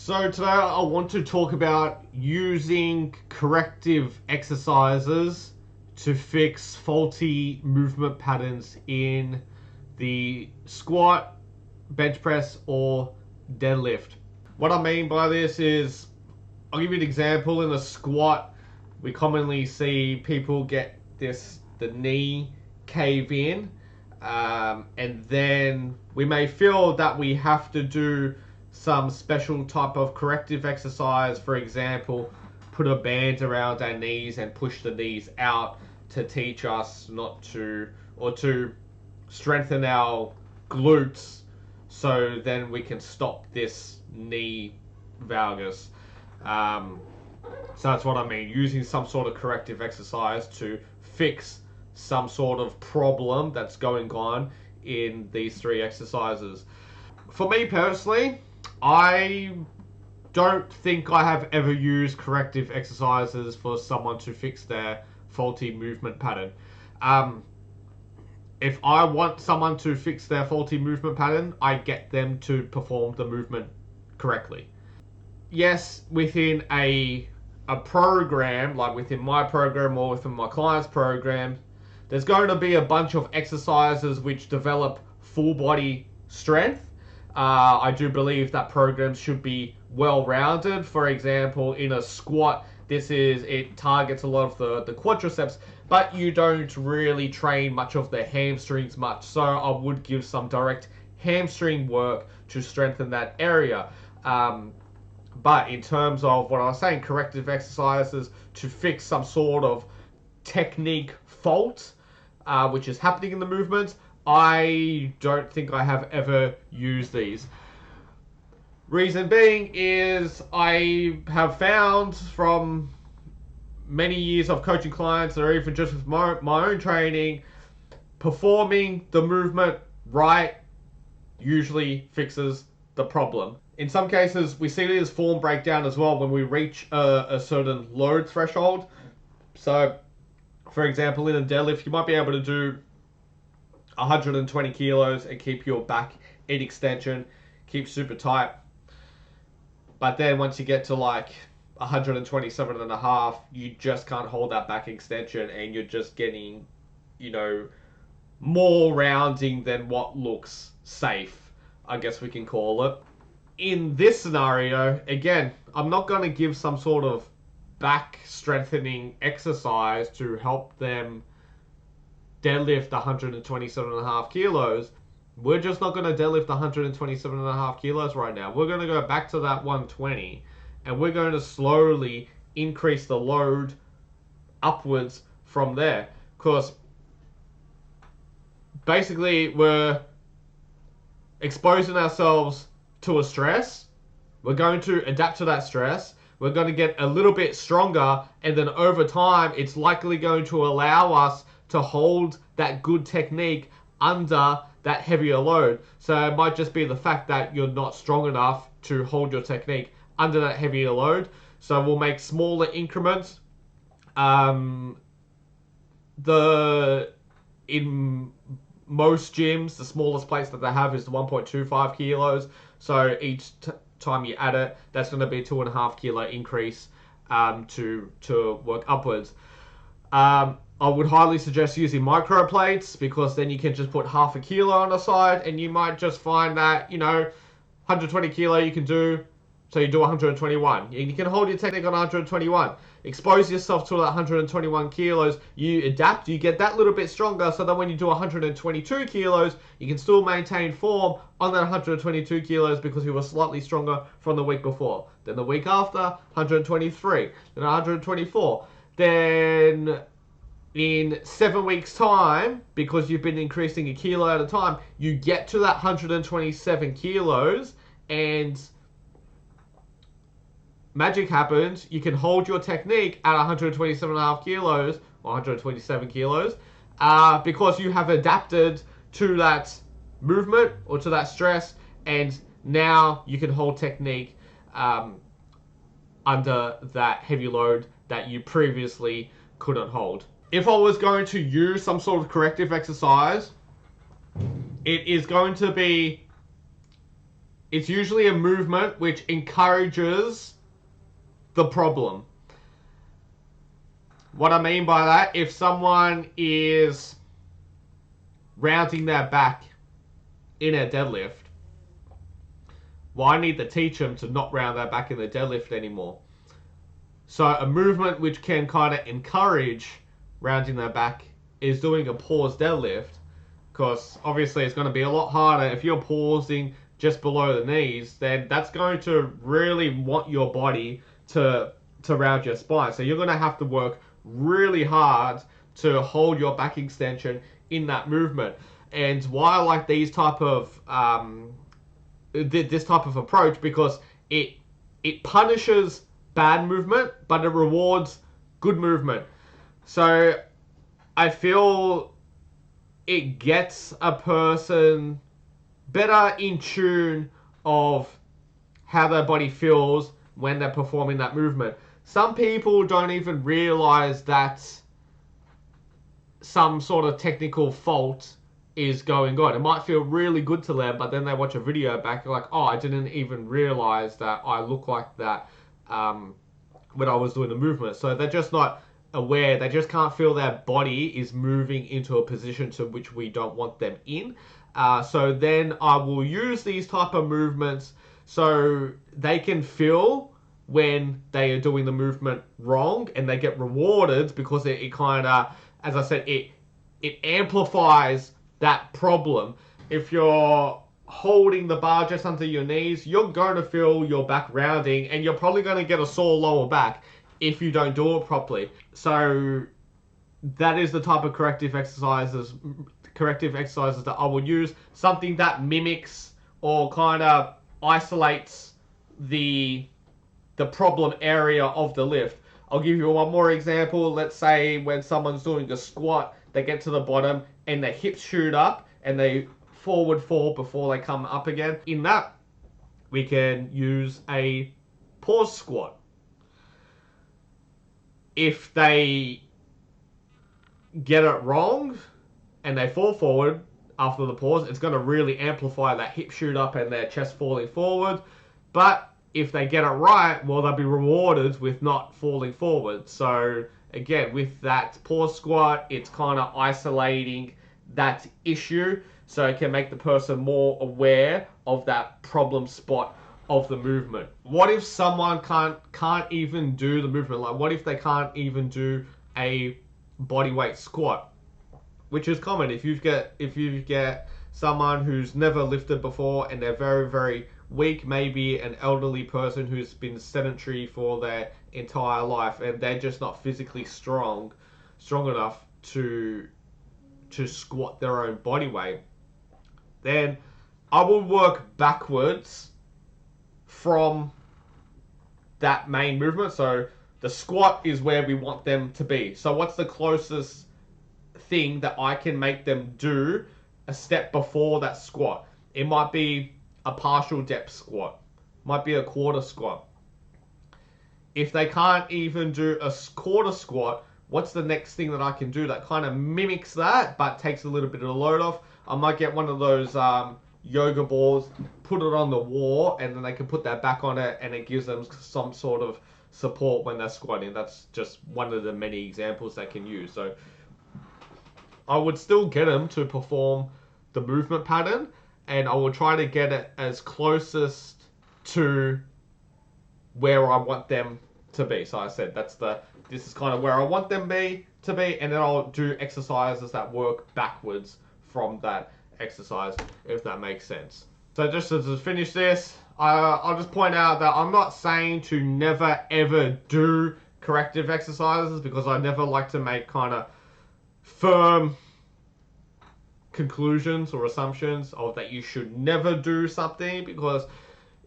So today I want to talk about using corrective exercises to fix faulty movement patterns in the squat, bench press, or deadlift. What I mean by this is, I'll give you an example. In a squat, we commonly see people get the knee cave in, and then we may feel that we have to do some special type of corrective exercise. For example, put a band around our knees and push the knees out to teach us not to, or to strengthen our glutes, so then we can stop this knee valgus. So that's what I mean, using some sort of corrective exercise to fix some sort of problem that's going on in these three exercises. For me personally, I don't think I have ever used corrective exercises for someone to fix their faulty movement pattern. If I want someone to fix their faulty movement pattern, I get them to perform the movement correctly. Yes, within a program, like within my program or within my client's program, there's going to be a bunch of exercises which develop full body strength. I do believe that programs should be well-rounded. For example, in a squat, it targets a lot of the quadriceps, but you don't really train much of the hamstrings much. So I would give some direct hamstring work to strengthen that area. But in terms of what I was saying, corrective exercises to fix some sort of technique fault, which is happening in the movement, I don't think I have ever used these. Reason being is I have found from many years of coaching clients, or even just with my own training, performing the movement right usually fixes the problem. In some cases, we see this form breakdown as well when we reach a certain load threshold. So, for example, in a deadlift, you might be able to do 120 kilos and keep your back in extension, keep super tight. But then once you get to like 127 and a half, you just can't hold that back extension, and you're just getting, more rounding than what looks safe, I guess we can call it. In this scenario, again, I'm not going to give some sort of back strengthening exercise to help them deadlift 127 and a half kilos. We're just not going to deadlift 127 and a half kilos right now. We're going to go back to that 120, and we're going to slowly increase the load upwards from there. Because basically we're exposing ourselves to a stress. We're going to adapt to that stress. We're going to get a little bit stronger, and then over time, it's likely going to allow us to hold that good technique under that heavier load. So it might just be the fact that you're not strong enough to hold your technique under that heavier load. So we'll make smaller increments. In most gyms, the smallest plates that they have is the 1.25 kilos. So each time you add it, that's going to be a 2.5 kilo increase to work upwards. I would highly suggest using micro plates, because then you can just put half a kilo on the side, and you might just find that, 120 kilo you can do, so you do 121. And you can hold your technique on 121. Expose yourself to that 121 kilos. You adapt, you get that little bit stronger, so that when you do 122 kilos, you can still maintain form on that 122 kilos because you were slightly stronger from the week before. Then the week after, 123. Then 124. Then in 7 weeks time, because you've been increasing a kilo at a time, you get to that 127 kilos, and magic happens. You can hold your technique at 127.5 kilos or 127 kilos because you have adapted to that movement or to that stress, and now you can hold technique under that heavy load that you previously couldn't hold. If I was going to use some sort of corrective exercise, it is going to be It's usually a movement which encourages the problem. What I mean by that, if someone is rounding their back in a deadlift, well, I need to teach them to not round their back in the deadlift anymore. So a movement which can kind of encourage rounding their back is doing a pause deadlift, because obviously it's going to be a lot harder if you're pausing just below the knees. Then that's going to really want your body to round your spine. So you're going to have to work really hard to hold your back extension in that movement. And why I like these type of this type of approach, because it punishes bad movement, but it rewards good movement. So I feel it gets a person better in tune of how their body feels when they're performing that movement. Some people don't even realize that some sort of technical fault is going on. It might feel really good to them, but then they watch a video back, like, oh, I didn't even realize that I look like that when I was doing the movement. So they're just not aware. They just can't feel their body is moving into a position to which we don't want them in. So then I will use these type of movements so they can feel when they are doing the movement wrong, and they get rewarded because it kind of, as I said, it amplifies that problem. If you're holding the bar just under your knees, you're going to feel your back rounding, and you're probably going to get a sore lower back if you don't do it properly. So that is the type of corrective exercises that I will use. Something that mimics or kind of isolates the problem area of the lift. I'll give you one more example. Let's say when someone's doing a squat, they get to the bottom and their hips shoot up and they forward fall before they come up again. In that, we can use a pause squat. If they get it wrong and they fall forward after the pause, it's going to really amplify that hip shoot up and their chest falling forward. But if they get it right, well, they'll be rewarded with not falling forward. So again, with that pause squat, it's kind of isolating that issue, so it can make the person more aware of that problem spot of the movement. What if someone can't even do the movement? Like, what if they can't even do a bodyweight squat, which is common. If you get someone who's never lifted before and they're very, very weak, maybe an elderly person who's been sedentary for their entire life, and they're just not physically strong enough to squat their own body weight, then I will work backwards from that main movement. So the squat is where we want them to be. So what's the closest thing that I can make them do a step before that squat? It might be a partial depth squat, might be a quarter squat. If they can't even do a quarter squat, what's the next thing that I can do that kind of mimics that but takes a little bit of the load off? I might get one of those yoga balls, put it on the wall, and then they can put their back on it, and it gives them some sort of support when they're squatting. That's just one of the many examples they can use. So I would still get them to perform the movement pattern, and I will try to get it as closest to where I want them to be. So I said this is kind of where I want them to be, and then I'll do exercises that work backwards from that exercise, if that makes sense. So just to finish this, I'll just point out that I'm not saying to never ever do corrective exercises, because I never like to make kind of firm conclusions or assumptions of that you should never do something, because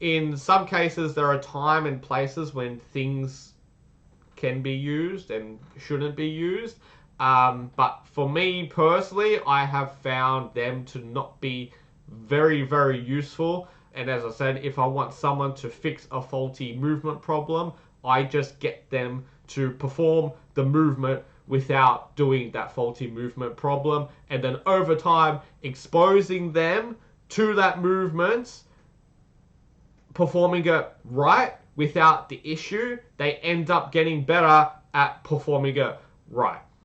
in some cases there are time and places when things can be used and shouldn't be used. But for me personally, I have found them to not be very, very useful. And as I said, if I want someone to fix a faulty movement problem, I just get them to perform the movement without doing that faulty movement problem. And then over time, exposing them to that movement performing it right without the issue, they end up getting better at performing it right.